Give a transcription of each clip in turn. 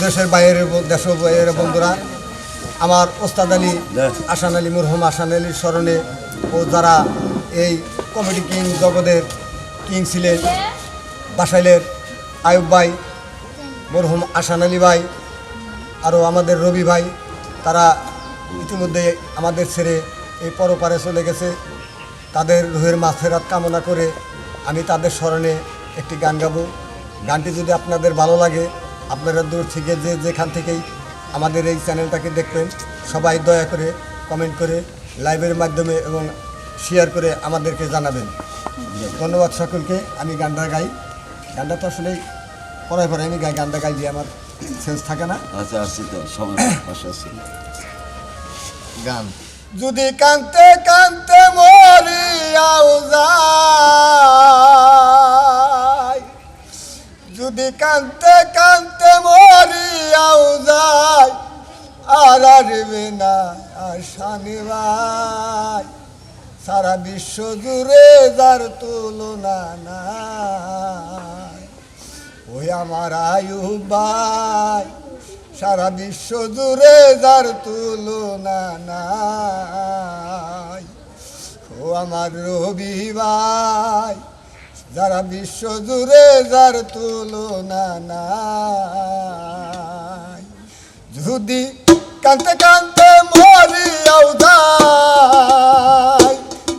দেশের বাইরের বন্ধুরা, আমার ওস্তাদ আলী আসান আলী মরহুম আসান আলীর স্মরণে ও যারা এই কমেডি কিং জগতের কিং ছিলেন, বাসাইলের আয়ুব ভাই, মরহুম আসান আলী ভাই, আরও আমাদের রবি ভাই, তারা ইতিমধ্যে আমাদের ছেড়ে এই পরপারে চলে গেছে। তাদের রুহের মাগফিরাত কামনা করে আমি তাদের স্মরণে একটি গান গাবো। গানটি যদি আপনাদের ভালো লাগে, আপনারা দূর থেকে যেখান থেকেই আমাদের এই চ্যানেলটাকে দেখবেন, সবাই দয়া করে কমেন্ট করে লাইভের মাধ্যমে এবং শেয়ার করে আমাদেরকে জানাবেন। ধন্যবাদ সকলকে। আমি গানটা গাই। গানটা তো আসলে পরে আমি গানটা গাই দিয়ে আমার সেন্স থাকে না। আচ্ছা, আসছি তো সবাই পাশে আছি। গান যদি কানতে কানতে মরিয়াও যায়, যদি কানতে কানতে মরিয়াও যায়, আর আসবে না আসানি ভাই, সারা বিশ্ব জুড়ে যার তুলনা নাই, ওই আমার আয়ুব ভাই, সারা বিশ্ব জুড়ে যার তুলনা নাই, ও আমার রবি ভাই, যারা বিশ্ব জুড়ে যার তুলনা নাই। যদি কানতে কানতে মরিয়াও যায়,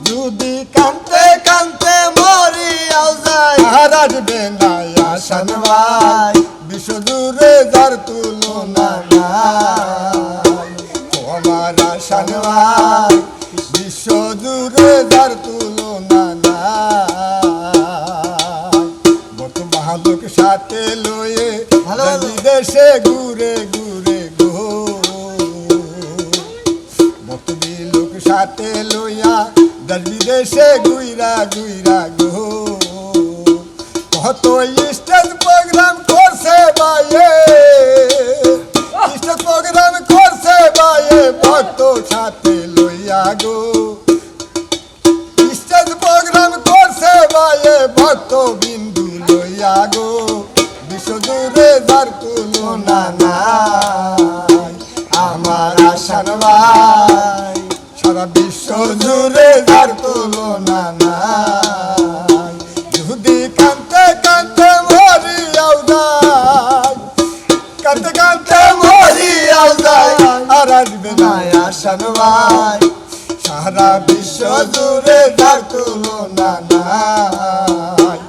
যদি কানতে কানতে মরিয়াও যায়, আর আসবে না আসান ভাই, বিশ্ব জুড়ে যার তুলনা নাই, ও আমার আসান ভাই, বিশ্ব জুড়ে যার তুলনা নাই। বর্ত বাহাদুর সাথে লয়ে বিদেশে ঘুরে ঘুরে গো, বর্ত বিলোক সাথে লইয়া দেশ বিদেশে ঘুইরা ঘুইরা গো, কত স্টেজ প্রোগ্রাম করছে বাইয়ে, স্টেজ প্রোগ্রাম করছে বাইয়ে, ভক্ত সাথে লইয়া গো, স্টেজ প্রোগ্রাম করছে বাইয়ে, ভক্ত বিন্দু লইয়া গো, বিশ্ব জুড়ে যার তুলনা নাই, আমার আসান ভাই, সারা বিশ্ব জুড়ে যার তুলনা নাই। যদি কানতে কানতে মরিয়াও যায়, কানতে কানতে মরিয়াও যায়, আর আসবে না আসান ভাই, সারা বিশ্ব জুড়ে যার তুলনা নাই,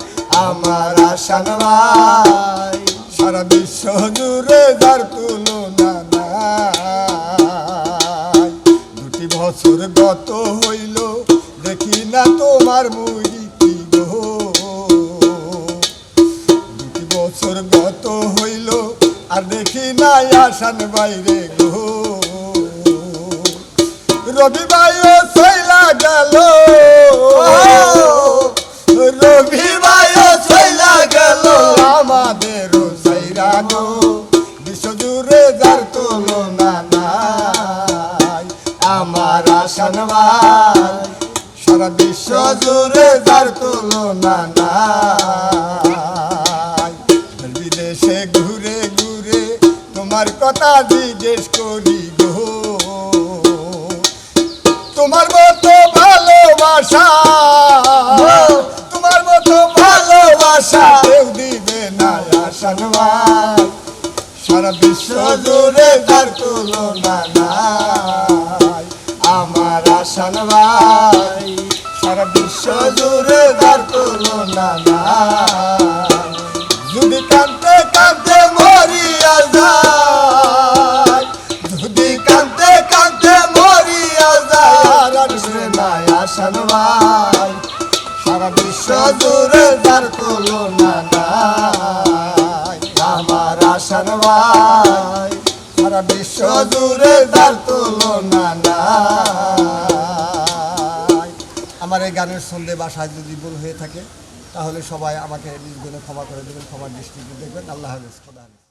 আমার আসান ভাই, সারা বিশ্ব জুড়ে যার তুলনা নাই। 2 বছর গত হইল দেখি না তোমার মুরিতি গো, 2 বছর গত হইল আর দেখি না আসান বাইরে গো, রবি ভাইও চইলা গেল, রবি ভাইও চইলা গেল, আমাদেরও চাইরা গো, বিশ্ব জুড়ে যার তুলনা নাই, আমার আসান ভাই, সারা বিশ্ব জুড়ে যার তুলনা নাই। বিদেশে ঘুরে ঘুরে তোমার কথা জিজ্ঞেস করি গো, তোমার মতো ভালোবাসা, তোমার মতো ভালোবাসা কেউ দিবে না আসান ভাই, সারা বিশ্ব জুড়ে যার তুলনা নাই, আমার আসান ভাই, সারা বিশ্ব জুড়ে যার তুলনা নাই। যদি কানতে কানতে মরিয়া যায়, যদি কানতে কানতে মরিয়া যায়, আর আসবে না আসান ভাই, সারা বিশ্ব জুড়ে যার তুলনা নাই, আমার আসান ভাই, সারা বিশ্ব জুড়ে যার তুলনা নাই। আমার এই গানের সন্দেহ বাসায় যদি ভুল হয়ে থাকে তাহলে সবাই আমাকে নিজ গুণে ক্ষমা করে দেবেন, ক্ষমার দৃষ্টিতে দেখবেন। আল্লাহ হাফেজ, খোদা হাফেজ।